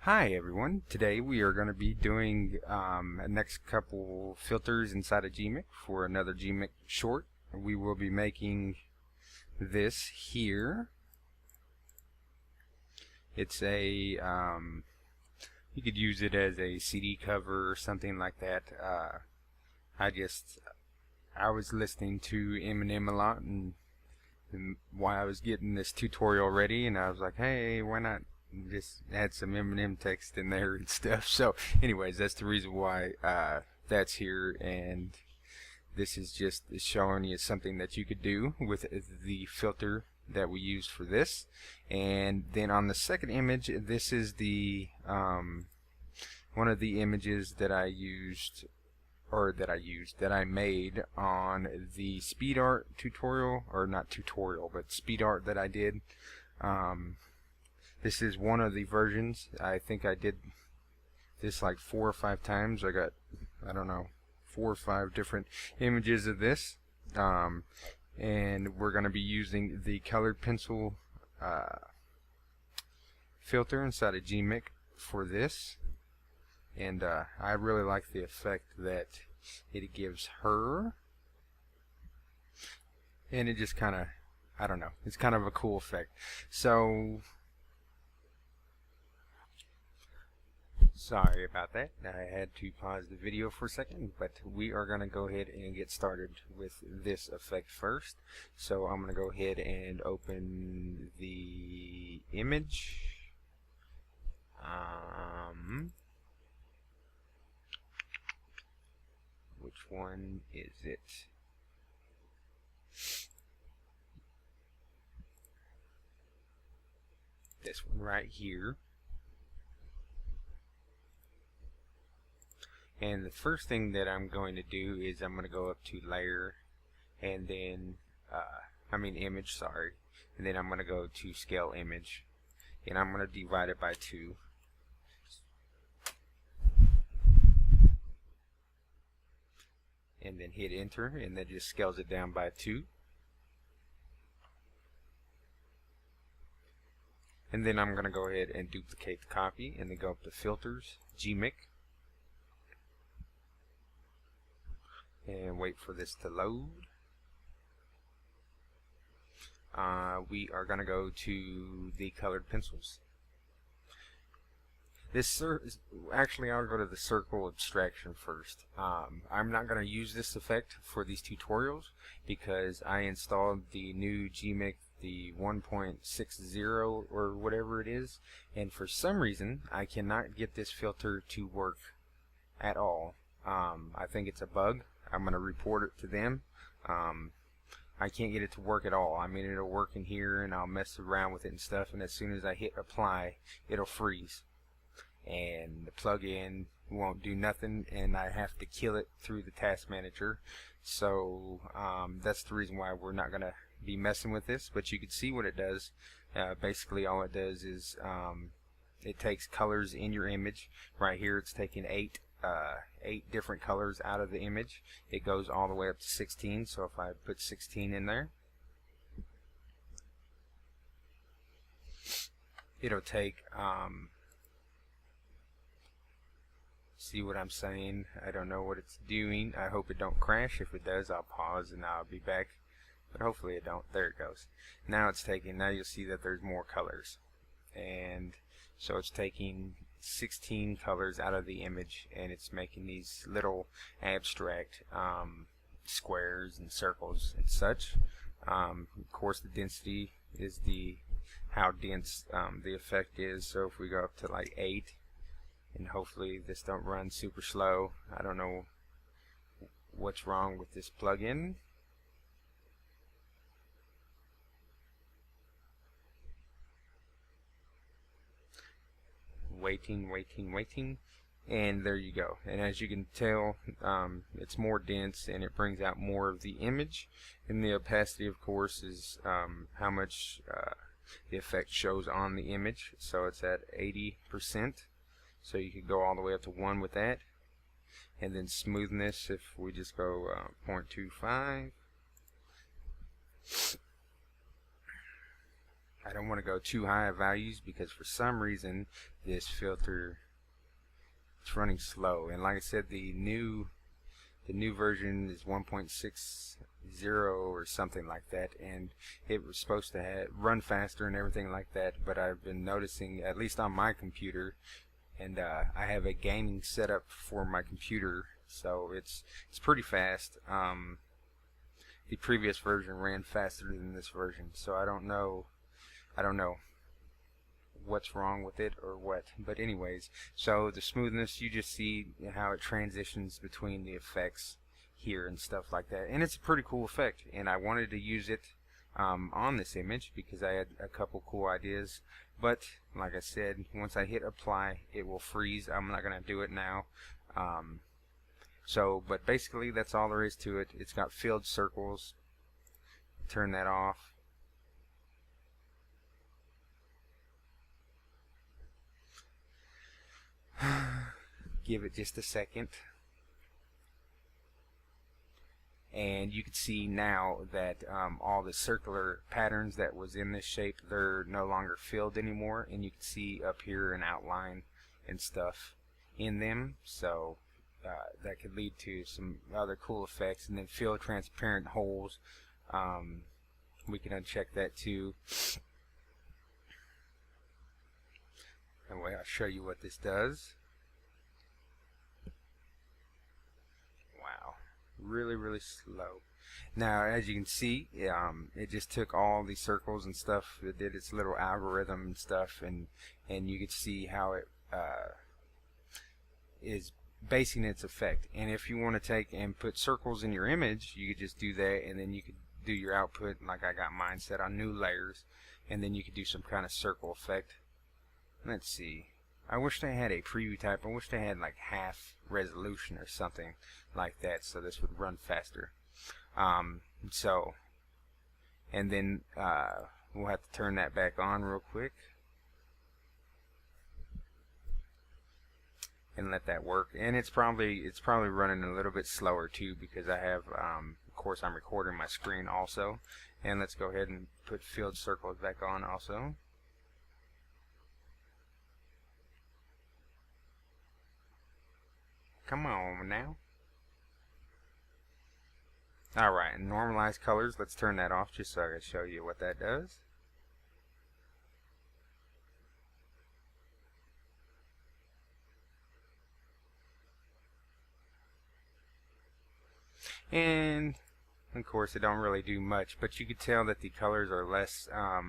Hi everyone, today we are going to be doing a next couple filters inside of Gimp for another Gimp short. We will be making this here. It's a, you could use it as a CD cover or something like that. I was listening to EMINEM a lot and while I was getting this tutorial ready, and I was like, hey, why not just add some EMINEM text in there and stuff. So anyways, that's the reason why that's here, and this is just showing you something that you could do with the filter that we used for this. And then on the second image, this is the one of the images that I used, or that I made on the speed art tutorial, or not tutorial, but speed art that I did. This is one of the versions. I think I did this like 4 or 5 times. I got, I don't know, 4 or 5 different images of this. And we're going to be using the colored pencil filter inside of Gimp for this. And I really like the effect that it gives her. And it just kind of, I don't know, it's kind of a cool effect. So sorry about that. I had to pause the video for a second, but we are going to go ahead and get started with this effect first. So I'm going to go ahead and open the image. Which one is it? This one right here. And the first thing that I'm going to do is I'm going to go up to layer, and then image, sorry, and then I'm going to go to scale image, and I'm going to divide it by 2. And then hit enter, and that just scales it down by 2. And then I'm going to go ahead and duplicate the copy, and then go up to filters, Gimp, and wait for this to load. We are going to go to the colored pencils. Actually, I'll go to the circle abstraction first. I'm not going to use this effect for these tutorials because I installed the new Gimp, the 1.60 or whatever it is, and for some reason I cannot get this filter to work at all. I think it's a bug. I'm going to report it to them. I can't get it to work at all. I mean, it'll work in here and I'll mess around with it and stuff, and as soon as I hit apply, it'll freeze and the plugin won't do nothing, and I have to kill it through the task manager. So that's the reason why we're not going to be messing with this, but you can see what it does. Basically all it does is it takes colors in your image. Right here it's taking 8 different colors out of the image. It goes all the way up to 16, so if I put 16 in there, it'll take see what I'm saying? I don't know what it's doing. I hope it don't crash. If it does, I'll pause and I'll be back, but hopefully it don't. There it goes. Now it's taking, now you'll see that there's more colors, and so it's taking 16 colors out of the image, and it's making these little abstract squares and circles and such. Of course, the density is how dense the effect is. So if we go up to like 8, and hopefully this don't run super slow. I don't know what's wrong with this plugin. Waiting, and there you go. And as you can tell, it's more dense and it brings out more of the image. And the opacity, of course, is how much the effect shows on the image. So it's at 80%. So you could go all the way up to 1 with that. And then smoothness, if we just go 0.25. I don't want to go too high of values because for some reason this filter, it's running slow. And like I said, the new version is 1.60 or something like that, and it was supposed to run faster and everything like that. But I've been noticing, at least on my computer, and I have a gaming setup for my computer, so it's pretty fast. The previous version ran faster than this version, so I don't know what's wrong with it or what. But anyways, so the smoothness, you just see how it transitions between the effects here and stuff like that, and it's a pretty cool effect, and I wanted to use it on this image because I had a couple cool ideas. But like I said, once I hit apply, it will freeze. I'm not gonna do it now. But basically that's all there is to it. It's got filled circles. Turn that off. Give it just a second, and you can see now that all the circular patterns that was in this shape, they're no longer filled anymore, and you can see up here an outline and stuff in them. So that could lead to some other cool effects. And then fill transparent holes, we can uncheck that too. Anyway, I'll show you what this does. Wow, really slow. Now as you can see, it just took all these circles and stuff, it did its little algorithm and stuff, and you can see how it is basing its effect. And if you want to take and put circles in your image, you could just do that, and then you could do your output like I got mine set on new layers, and then you could do some kind of circle effect. Let's see, I wish they had a preview type. I wish they had like half resolution or something like that, so this would run faster. And then we'll have to turn that back on real quick and let that work. And it's probably running a little bit slower too, because I have of course I'm recording my screen also. And let's go ahead and put filled circles back on also. Come on now. Alright, normalize colors, let's turn that off just so I can show you what that does. And of course it don't really do much, but you can tell that the colors are less, how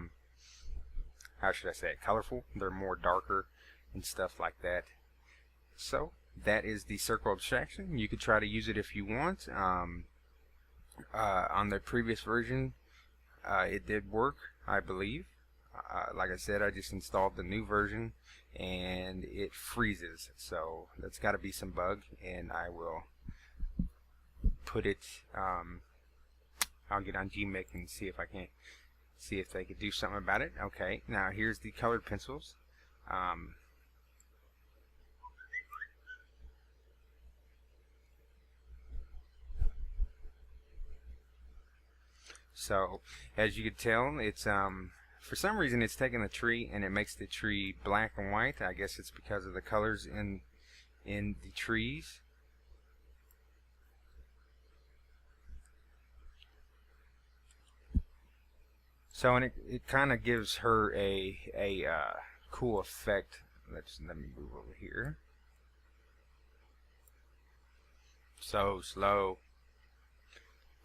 should I say it, colorful. They're more darker and stuff like that. So that is the circle abstraction. You could try to use it if you want. On the previous version, it did work, I believe. Like I said, I just installed the new version and it freezes, so that's got to be some bug, and I will put it, I'll get on Gimp and see if I can see if they could do something about it. Okay, now here's the colored pencils. So as you can tell, it's for some reason it's taking the tree and it makes the tree black and white. I guess it's because of the colors in the trees. So and it kind of gives her a cool effect. Let me move over here. So slow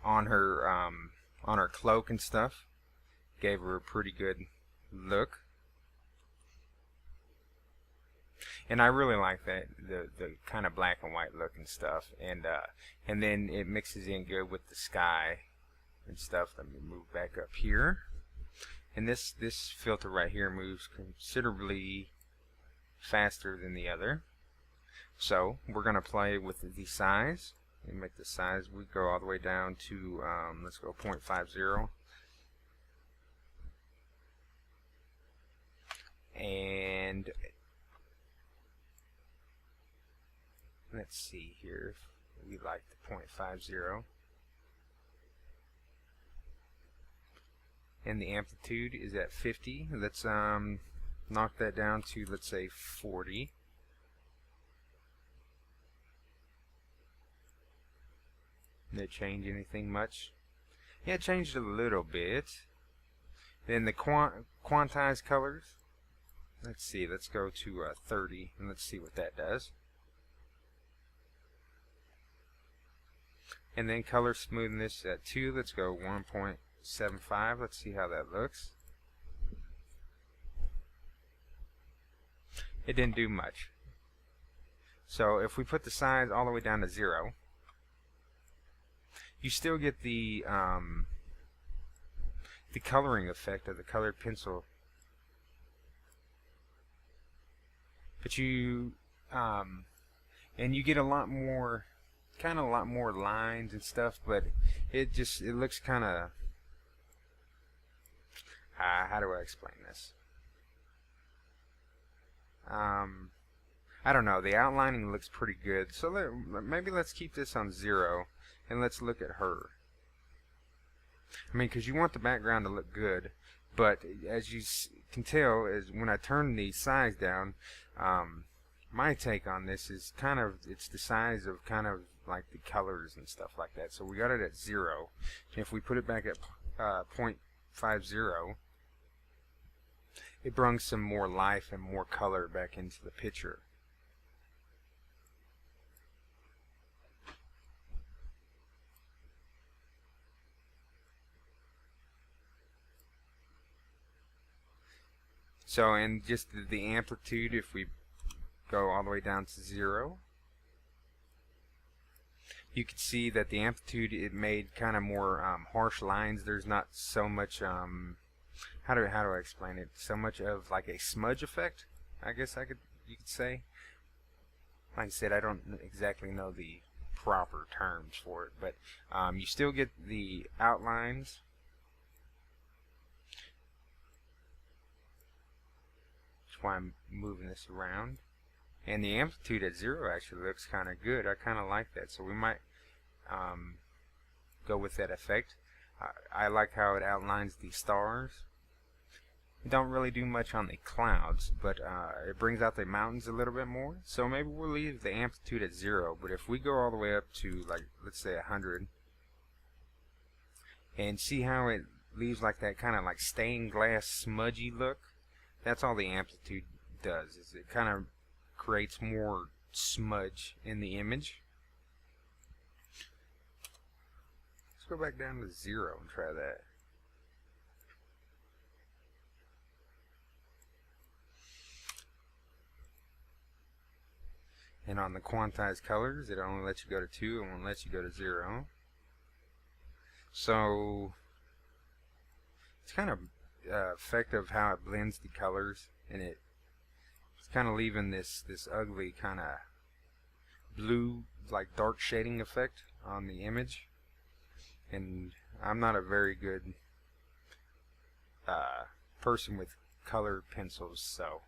on her cloak and stuff. Gave her a pretty good look. And I really like that, the kind of black and white look and stuff. And then it mixes in good with the sky and stuff. Let me move back up here. And this filter right here moves considerably faster than the other. So we're going to play with the size and make the size, we go all the way down to let's go 0.50, and let's see here if we like the 0.50. and the amplitude is at 50. Let's knock that down to, let's say, 40. Did it change anything much? Yeah, it changed a little bit. Then the quantized colors. Let's see, let's go to 30 and let's see what that does. And then color smoothness at 2, let's go 1.75. Let's see how that looks. It didn't do much. So if we put the size all the way down to 0, you still get the coloring effect of the colored pencil, but you and you get a lot more, kind of a lot more lines and stuff, but it looks kind of how do I explain this? I don't know, the outlining looks pretty good, so maybe let's keep this on 0 and let's look at her. I mean, because you want the background to look good, but as you can tell, is when I turn the size down, my take on this is kind of, it's the size of kind of like the colors and stuff like that. So we got it at 0. And if we put it back at 0.50, it brings some more life and more color back into the picture. So, and just the amplitude, if we go all the way down to 0, you can see that the amplitude, it made kind of more harsh lines. There's not so much how do I explain it? So much of like a smudge effect, I guess you could say. Like I said, I don't exactly know the proper terms for it, but you still get the outlines. That's why I'm moving this around. And the amplitude at 0 actually looks kind of good. I kind of like that, so we might go with that effect. I like how it outlines the stars. It don't really do much on the clouds, but it brings out the mountains a little bit more. So maybe we'll leave the amplitude at 0, but if we go all the way up to, like, let's say 100, and see how it leaves like that kind of like stained glass smudgy look, that's all the amplitude does, is it kind of creates more smudge in the image. Let's go back down to 0 and try that. And on the quantized colors, it only lets you go to 2 and won't let you go to 0. So it's kind of effective how it blends the colors, and it's kind of leaving this ugly kind of blue, like dark shading effect on the image. And I'm not a very good person with colored pencils, so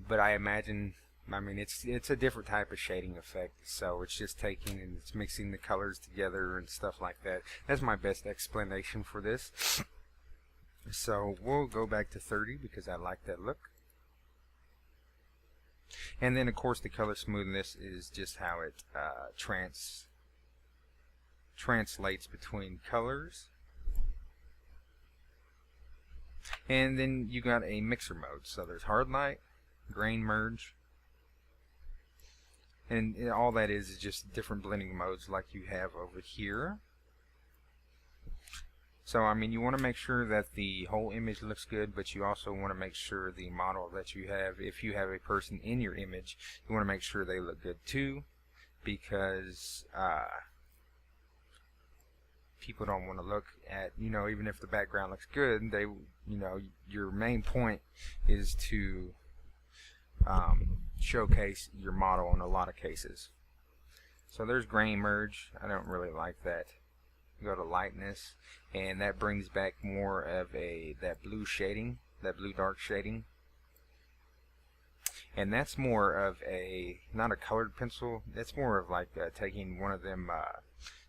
but I imagine, I mean, it's a different type of shading effect, so it's just taking and it's mixing the colors together and stuff like that. That's my best explanation for this. So we'll go back to 30 because I like that look. And then of course the color smoothness is just how it translates between colors. And then you got a mixer mode, so there's hard light, grain merge, and all that is just different blending modes like you have over here. So I mean, you want to make sure that the whole image looks good, but you also want to make sure the model that you have, if you have a person in your image, you want to make sure they look good too, because people don't want to look at, you know, even if the background looks good, they, you know, your main point is to showcase your model in a lot of cases. So there's grain merge. I don't really like that. Go to lightness, and that brings back more of that blue shading, that blue dark shading. And that's more of not a colored pencil, that's more of like taking one of them,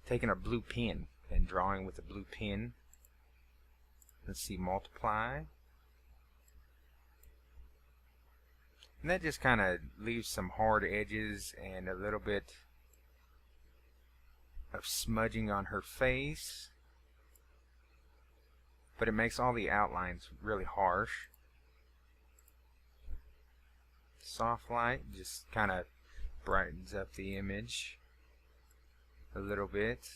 taking a blue pen and drawing with a blue pen. let's see, multiply. And that just kind of leaves some hard edges and a little bit of smudging on her face. But it makes all the outlines really harsh. Soft light just kind of brightens up the image a little bit.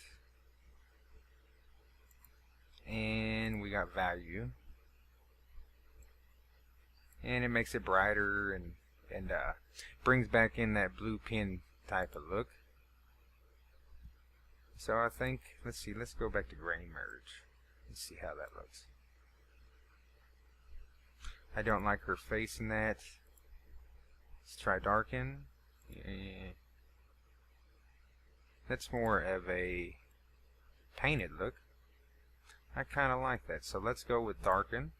And we got value. And it makes it brighter and brings back in that blue pen type of look. So I think, let's go back to grain merge. Let's see how that looks. I don't like her face in that. Let's try darken. Yeah. That's more of a painted look. I kind of like that. So let's go with darken.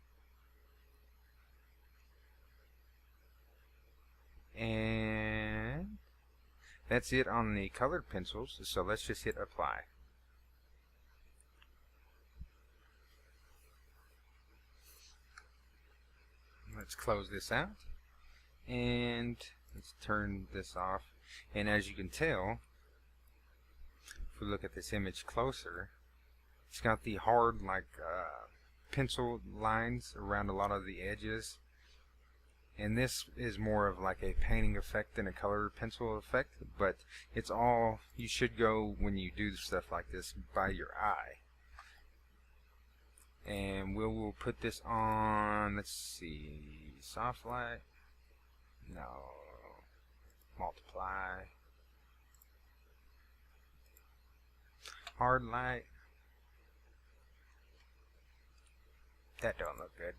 And that's it on the colored pencils. So let's just hit apply. Let's close this out and let's turn this off. And as you can tell, if we look at this image closer, it's got the hard pencil lines around a lot of the edges. And this is more of like a painting effect than a color pencil effect, but it's all, you should go when you do stuff like this by your eye. And we'll put this on, let's see, soft light, no, multiply, hard light, that don't look good.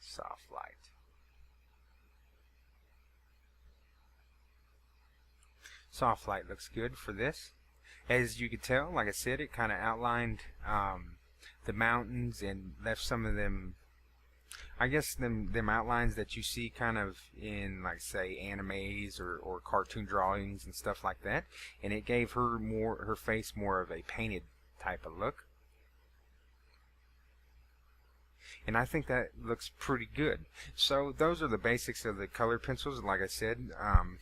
Soft light. Soft light looks good for this. As you can tell, like I said, it kind of outlined the mountains and left some of them, I guess them outlines that you see kind of in, like, say, animes or cartoon drawings and stuff like that. And it gave her face more of a painted type of look. And I think that looks pretty good. So those are the basics of the color pencils. Like I said,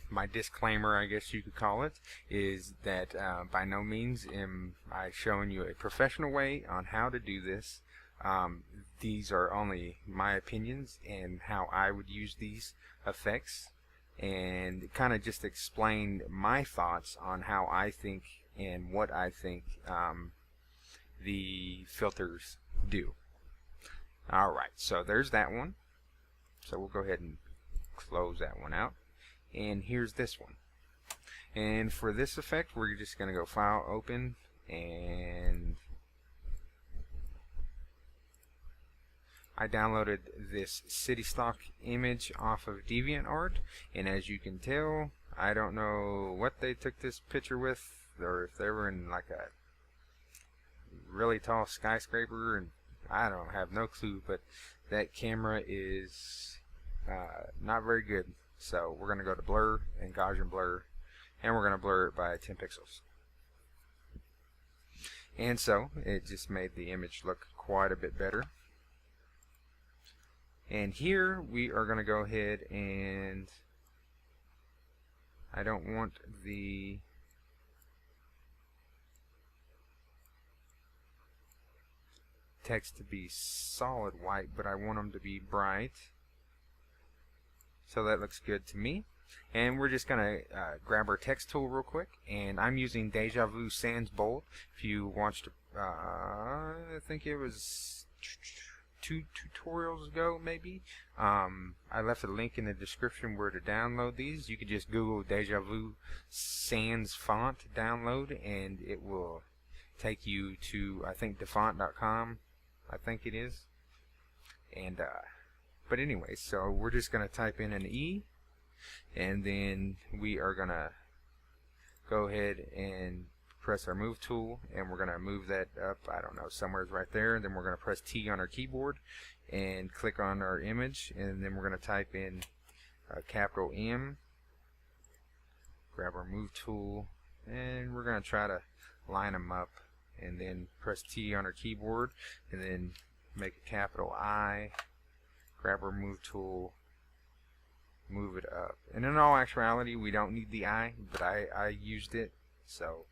my disclaimer, I guess you could call it, is that by no means am I showing you a professional way on how to do this. These are only my opinions and how I would use these effects, and kind of just explain my thoughts on how I think and what I think the filters do. Alright, so there's that one. So we'll go ahead and close that one out. And here's this one. And for this effect, we're just going to go File, Open, and I downloaded this city stock image off of DeviantArt. And as you can tell, I don't know what they took this picture with, or if they were in like a really tall skyscraper, and I don't have no clue, but that camera is not very good. So we're going to go to Blur and Gaussian Blur, and we're going to blur it by 10 pixels. And so it just made the image look quite a bit better. And here we are going to go ahead and I don't want the text to be solid white, but I want them to be bright. So that looks good to me. And we're just gonna grab our text tool real quick, and I'm using Deja Vu Sans Bold. If you watched, I think it was 2 tutorials ago, maybe. I left a link in the description where to download these. You could just Google Deja Vu Sans Font download, and it will take you to, I think, defont.com. I think it is. And but anyway, so we're just gonna type in an E, and then we are gonna go ahead and press our move tool, and we're gonna move that up, I don't know, somewhere right there. And then we're gonna press T on our keyboard and click on our image, and then we're gonna type in capital M, grab our move tool, and we're going to try to line them up, and then press T on our keyboard and then make a capital I, grab our move tool, move it up. And in all actuality we don't need the I, but I used it. So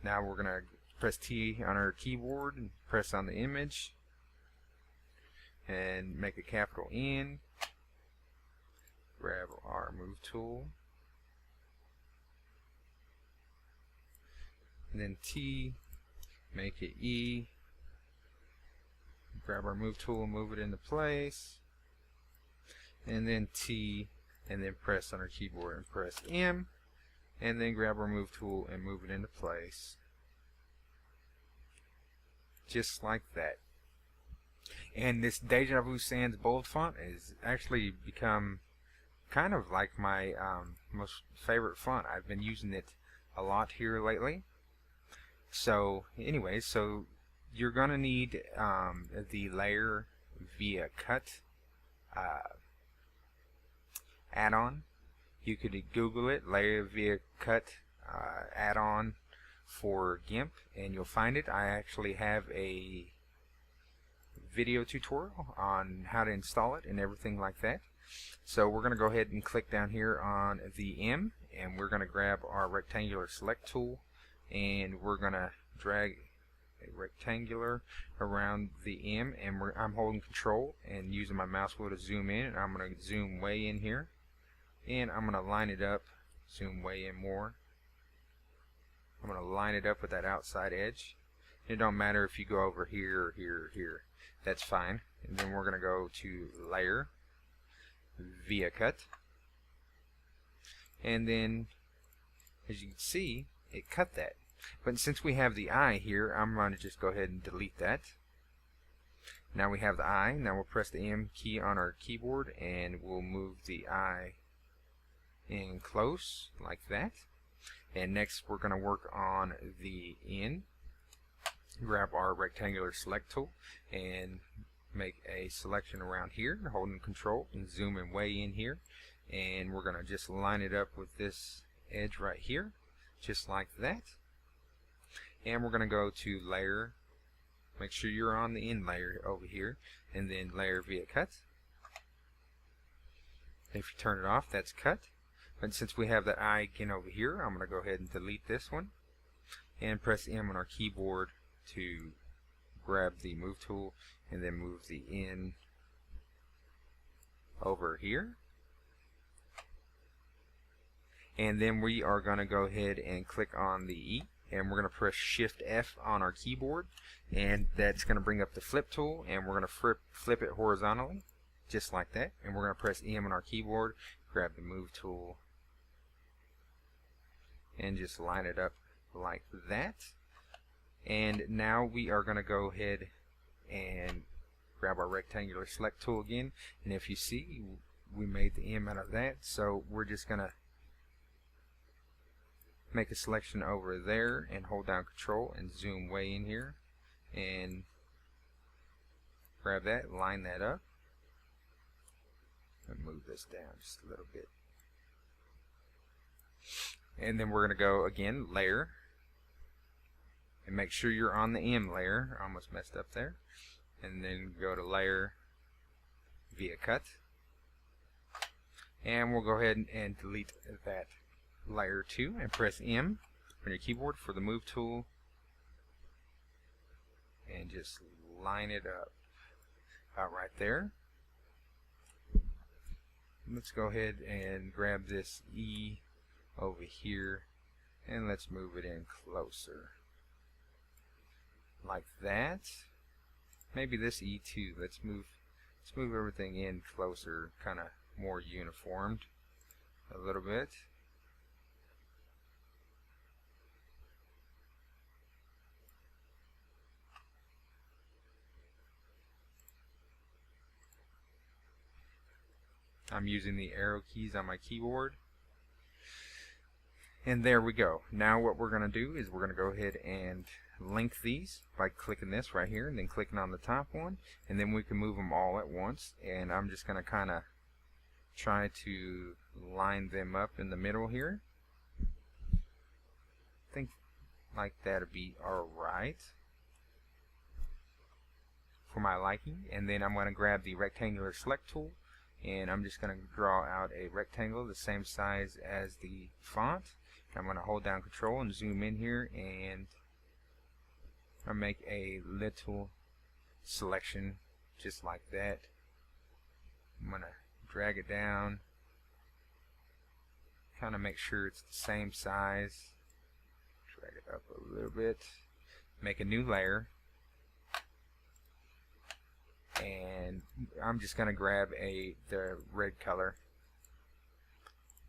now we're going to press T on our keyboard and press on the image and make a capital N, grab our move tool, and then T, make it E, grab our move tool and move it into place, and then T, and then press on our keyboard and press M, and then grab our move tool and move it into place, just like that. And this Deja Vu Sans bold font has actually become kind of like my most favorite font. I've been using it a lot here lately. So anyways, so you're gonna need the layer via cut add-on. You could Google it, layer via cut add-on for GIMP, and you'll find it. I actually have a video tutorial on how to install it and everything like that. So we're going to go ahead and click down here on the M, and we're going to grab our rectangular select tool, and we're going to drag a rectangular around the M, and I'm holding control and using my mouse wheel to zoom in, and I'm going to zoom way in here, and I'm going to line it up, zoom way in more. I'm going to line it up with that outside edge. It don't matter if you go over here or here or here, that's fine. And then we're going to go to layer via cut, and then as you can see it cut that. But since we have the I here, I'm going to just go ahead and delete that. Now we have the I. Now we'll press the M key on our keyboard and we'll move the I in close like that. And next we're going to work on the N. Grab our rectangular select tool and make a selection around here, holding control and zoom in way in here, and we're going to just line it up with this edge right here, just like that. And we're going to go to layer, make sure you're on the N layer over here, and then layer via cut. If you turn it off, that's cut. But since we have that I again over here, I'm going to go ahead and delete this one and press M on our keyboard to grab the move tool and then move the N over here. And then we are going to go ahead and click on the E, and we're going to press Shift F on our keyboard, and that's going to bring up the flip tool, and we're going to flip it horizontally just like that. And we're going to press M on our keyboard, grab the move tool, and just line it up like that. And now we are going to go ahead and grab our rectangular select tool again, and if you see, we made the M out of that, so we're just going to make a selection over there and hold down control and zoom way in here and grab that, line that up, and move this down just a little bit. And then we're going to go again, layer, and make sure you're on the M layer. Almost messed up there. And then go to layer via cut, and we'll go ahead and delete that layer 2 and press M on your keyboard for the move tool and just line it up about right there. Let's go ahead and grab this E over here and let's move it in closer like that. Maybe this E too. Let's move everything in closer, kind of more uniformed a little bit. I'm using the arrow keys on my keyboard. And there we go. Now what we're going to do is we're going to go ahead and link these by clicking this right here and then clicking on the top one, and then we can move them all at once. And I'm just going to kind of try to line them up in the middle here. think like that'll be alright for my liking. And then I'm going to grab the rectangular select tool, and I'm just going to draw out a rectangle the same size as the font. I'm going to hold down Control and zoom in here, and I'll make a little selection just like that. I'm going to drag it down, kind of make sure it's the same size, drag it up a little bit, make a new layer, and I'm just going to grab the red color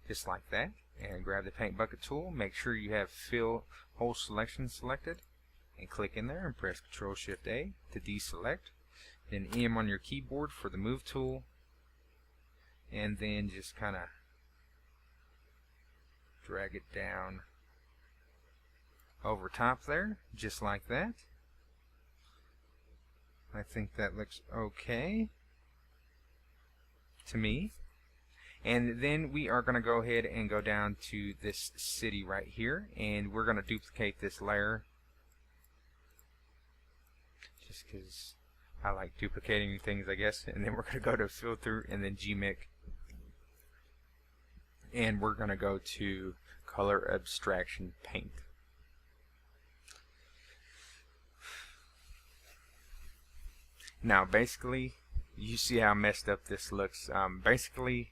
just like that, and grab the paint bucket tool. Make sure you have fill whole selection selected, and click in there and press Ctrl Shift A to deselect. Then M on your keyboard for the move tool, and then just kind of drag it down over top there just like that. I think that looks okay to me. And then we are going to go ahead and go down to this city right here, and we're going to duplicate this layer just because I like duplicating things, I guess. And then we're going to go to Filter and then Gimp, and we're going to go to Color Abstraction Paint. Now basically, you see how messed up this looks. Basically,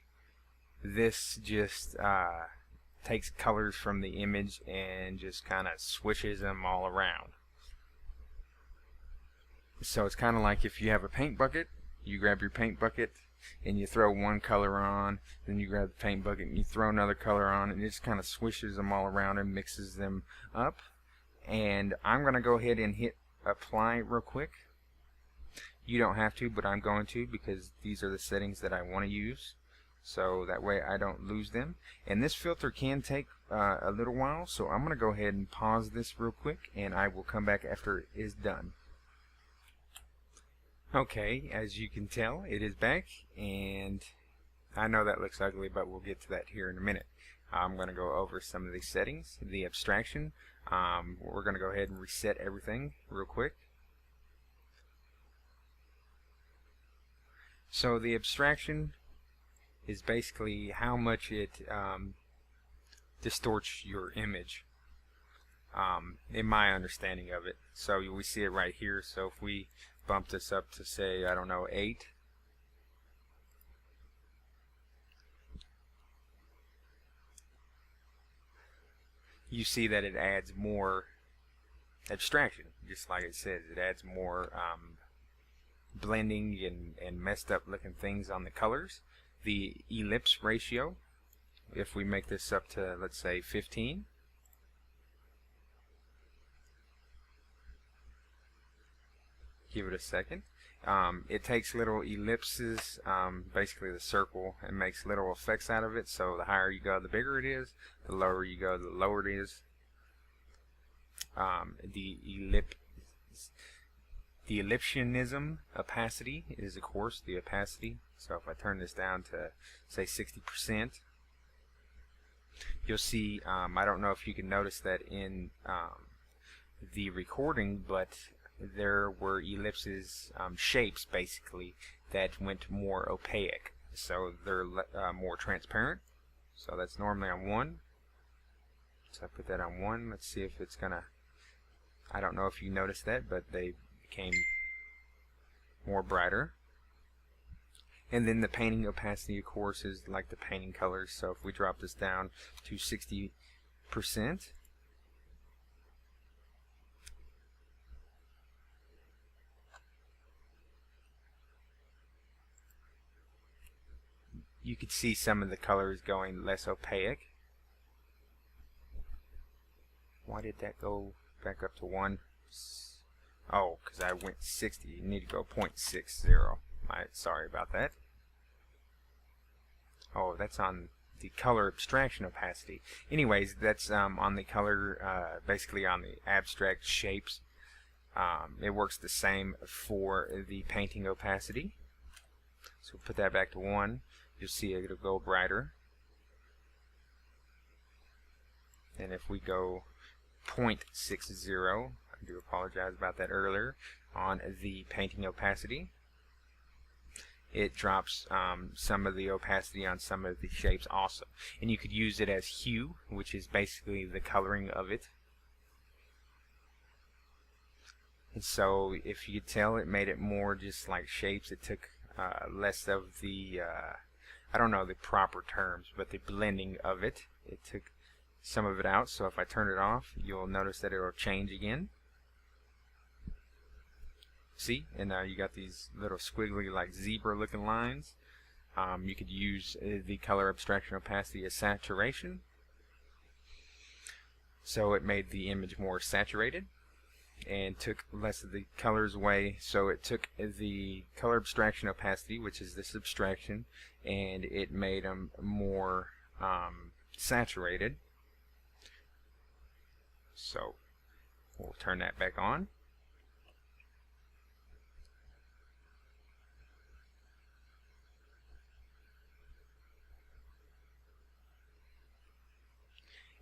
this just takes colors from the image and just kind of swishes them all around. So it's kind of like if you have a paint bucket, you grab your paint bucket and you throw one color on, then you grab the paint bucket and you throw another color on, and it just kind of swishes them all around and mixes them up. And I'm going to go ahead and hit apply real quick. You don't have to, but I'm going to, because these are the settings that I want to use, so that way I don't lose them. And this filter can take a little while, so I'm going to go ahead and pause this real quick, and I will come back after it is done. Okay, as you can tell, it is back, and I know that looks ugly, but we'll get to that here in a minute. I'm going to go over some of these settings. The abstraction, we're going to go ahead and reset everything real quick. So the abstraction is basically how much it distorts your image, in my understanding of it. So we see it right here. So if we bump this up to, say, I don't know, 8, you see that it adds more abstraction, just like it says. It adds more blending and messed up looking things on the colors. The ellipse ratio, if we make this up to, let's say, 15, give it a second. It takes little ellipses, basically the circle, and makes little effects out of it. So the higher you go, the bigger it is. The lower you go, the lower it is. The elliptionism opacity is, of course, the opacity. So if I turn this down to, say, 60%, you'll see, I don't know if you can notice that in the recording, but there were ellipses, shapes basically, that went more opaque. So they're more transparent. So that's normally on 1. So I put that on 1. Let's see if it's gonna, I don't know if you noticed that, but they became more brighter. And then the painting opacity, of course, is like the painting colors. So if we drop this down to 60%, you could see some of the colors going less opaque. Why did that go back up to 1? Oh, because I went 60. You need to go 0.60. Sorry about that. Oh, that's on the color abstraction opacity. Anyways, that's on the color, basically on the abstract shapes. It works the same for the painting opacity. So put that back to 1. You'll see it'll go brighter. And if we go 0.60. I do apologize about that earlier. On the painting opacity, it drops some of the opacity on some of the shapes also. And you could use it as hue, which is basically the coloring of it. And so if you could tell, it made it more just like shapes. It took less of the, I don't know the proper terms, but the blending of it. It took some of it out. So if I turn it off, you'll notice that it will change again. See? And now you got these little squiggly like zebra looking lines. You could use the color abstraction opacity as saturation. So it made the image more saturated and took less of the colors away. So it took the color abstraction opacity, which is this abstraction, and it made them more saturated. So we'll turn that back on.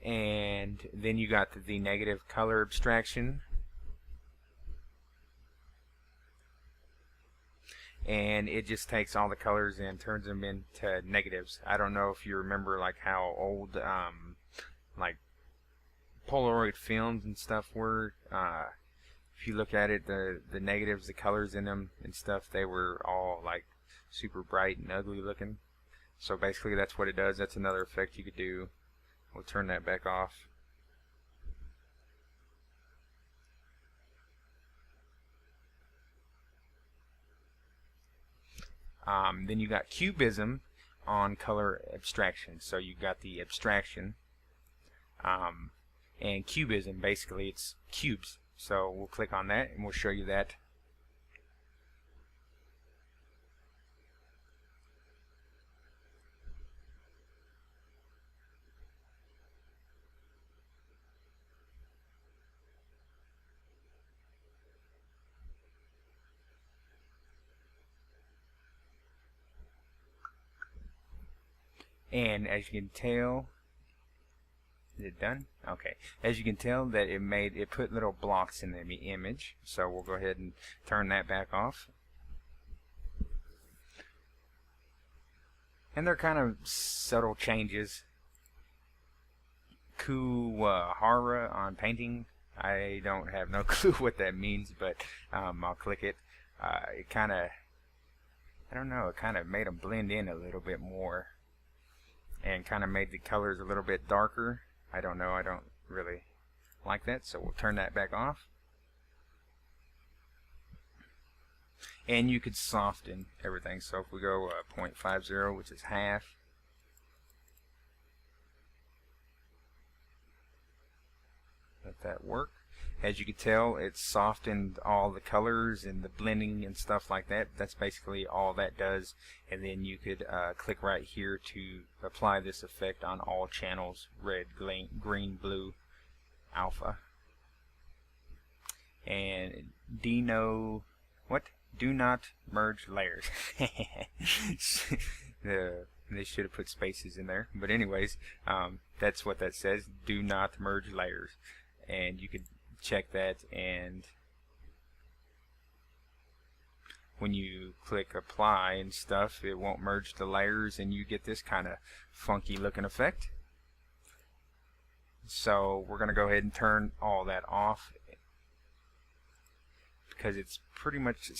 And then you got the negative color abstraction, and it just takes all the colors and turns them into negatives. I don't know if you remember like how old like Polaroid films and stuff were. If you look at it, the negatives, the colors in them and stuff, they were all like super bright and ugly looking. So basically that's what it does. That's another effect you could do. We'll turn that back off. Then you got cubism on color abstraction. So you got the abstraction, and cubism, basically it's cubes. So we'll click on that and we'll show you that. And as you can tell, is it done? Okay. As you can tell, that it put little blocks in the image. So we'll go ahead and turn that back off. And they're kind of subtle changes. Kuwahara on painting. I don't have no clue what that means, but I'll click it. It kind of, I don't know, it kind of made them blend in a little bit more, and kind of made the colors a little bit darker. I don't know, I don't really like that, so we'll turn that back off. And you could soften everything. So if we go 0.50, which is half, let that work. As you can tell, it softened all the colors and the blending and stuff like that. That's basically all that does. And then you could click right here to apply this effect on all channels: red, green, blue, alpha. And do not merge layers. They should have put spaces in there. But anyways, that's what that says. Do not merge layers. And you could check that, and when you click apply and stuff, it won't merge the layers, and you get this kind of funky looking effect. So we're going to go ahead and turn all that off, because it's pretty much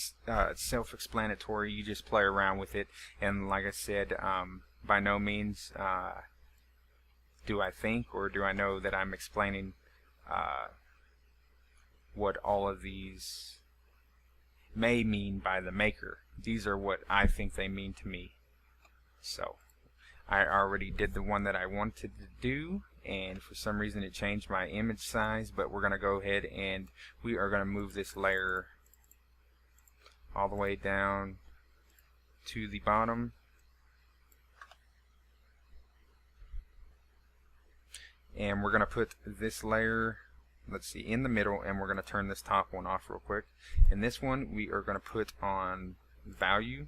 self-explanatory. You just play around with it, and like I said, by no means do I think or do I know that I'm explaining what all of these may mean by the maker. These are what I think they mean to me. So I already did the one that I wanted to do, and for some reason it changed my image size, but we're going to go ahead and we are going to move this layer all the way down to the bottom. And we're going to put this layer, let's see, in the middle, and we're going to turn this top one off real quick. And this one we are going to put on value,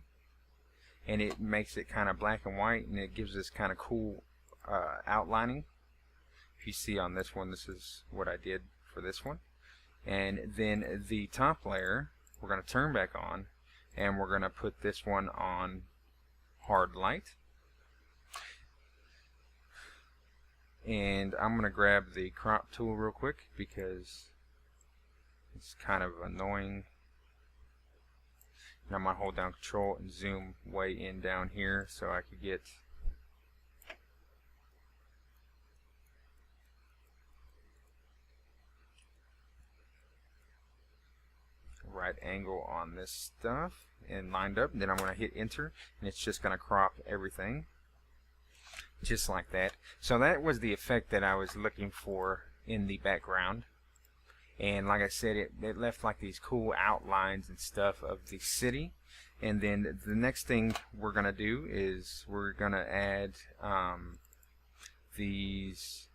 and it makes it kind of black and white, and it gives us kind of cool outlining. If you see on this one, this is what I did for this one. And then the top layer we're going to turn back on, and we're going to put this one on hard light. And I'm going to grab the crop tool real quick because it's kind of annoying. And I'm going to hold down Control and zoom way in down here so I could get a right angle on this stuff and lined up. And then I'm going to hit enter, and it's just going to crop everything just like that. So that was the effect that I was looking for in the background. And like I said, it left like these cool outlines and stuff of the city. And then the next thing we're going to do is we're going to add these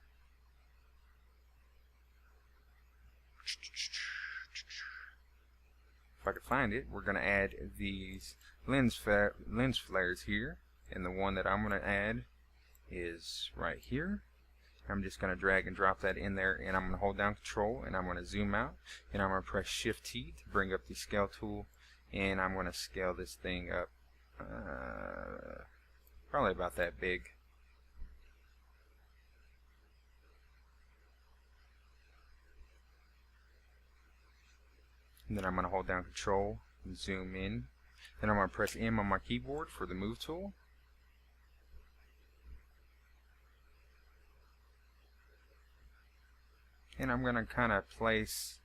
if I could find it, we're going to add these lens flares here. And the one that I'm going to add is right here. I'm just going to drag and drop that in there, and I'm going to hold down Control, and I'm going to zoom out, and I'm going to press Shift T to bring up the scale tool, and I'm going to scale this thing up probably about that big. And then I'm going to hold down Control and zoom in. Then I'm going to press M on my keyboard for the move tool. And I'm going to kind of place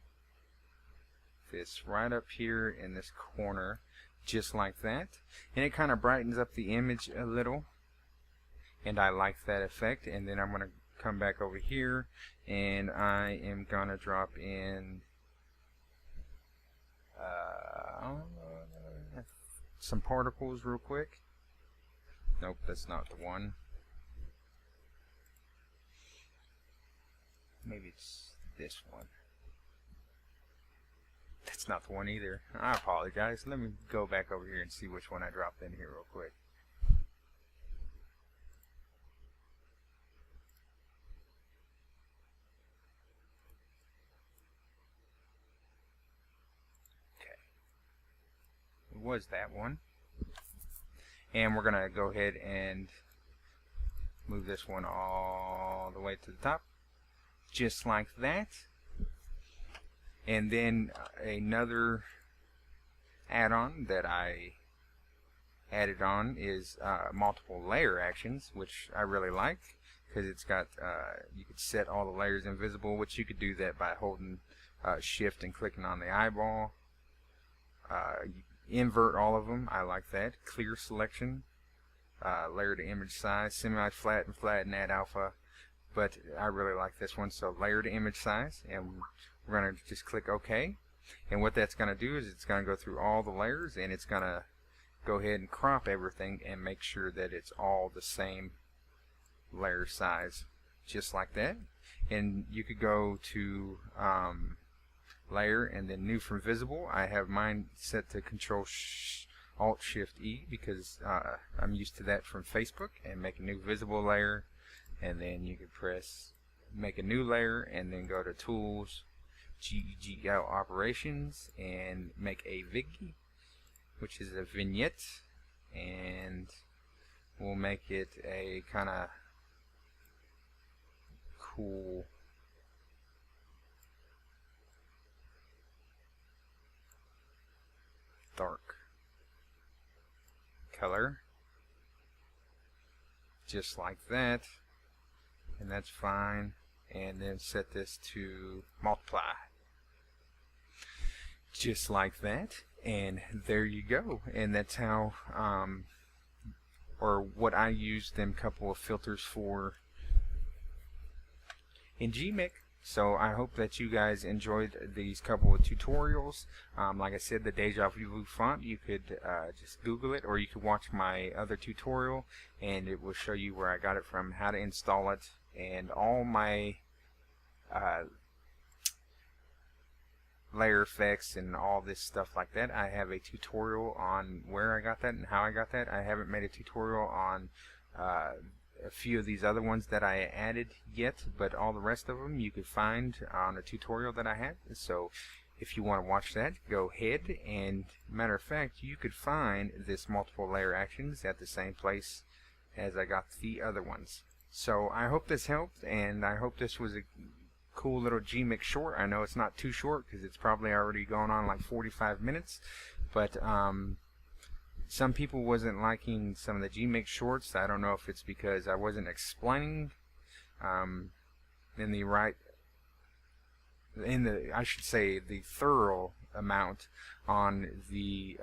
this right up here in this corner, just like that. And it kind of brightens up the image a little. And I like that effect. And then I'm going to come back over here, and I am going to drop in some particles real quick. Nope, that's not the one. Maybe it's this one. That's not the one either. I apologize. Let me go back over here and see which one I dropped in here real quick. Okay. It was that one. And we're going to go ahead and move this one all the way to the top. Just like that. And then another add-on that I added on is multiple layer actions, which I really like because it's got you could set all the layers invisible, which you could do that by holding Shift and clicking on the eyeball. You invert all of them. I like that. Clear selection, layer to image size, semi-flat and flat, and add alpha. But I really like this one, so layer to image size, and we're going to just click OK. And what that's going to do is it's going to go through all the layers, and it's going to go ahead and crop everything and make sure that it's all the same layer size, just like that. And you could go to layer and then new from visible. I have mine set to Control Alt Shift E because I'm used to that from Facebook, and make a new visible layer. And then you can press make a new layer, and then go to Tools, GEGL Operations, and make a VIG, which is a vignette, and we'll make it a kind of cool dark color, just like that. And that's fine. And then set this to multiply, just like that. And there you go. And that's how or what I used them couple of filters for in GMIC. So I hope that you guys enjoyed these couple of tutorials. Like I said, the Deja Vu font, you could just Google it, or you could watch my other tutorial, and it will show you where I got it from, how to install it, and all my layer effects and all this stuff like that. I have a tutorial on where I got that and how I got that. I haven't made a tutorial on a few of these other ones that I added yet, but all the rest of them you could find on a tutorial that I had. So if you want to watch that, go ahead, and matter of fact, you could find this multiple layer actions at the same place as I got the other ones. So I hope this helped, and I hope this was a cool little Gmix short. I know it's not too short because it's probably already gone on like 45 minutes, but some people wasn't liking some of the Gmix shorts. I don't know if it's because I wasn't explaining in the right, I should say, the thorough amount on the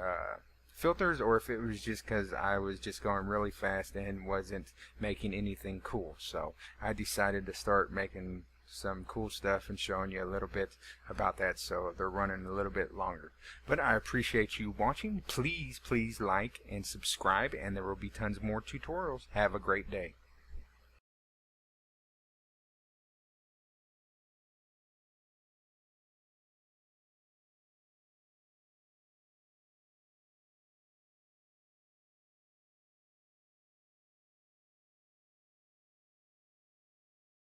filters, or if it was just because I was just going really fast and wasn't making anything cool. So I decided to start making some cool stuff and showing you a little bit about that, so they're running a little bit longer. But I appreciate you watching. Please like and subscribe, and there will be tons more tutorials. Have a great day.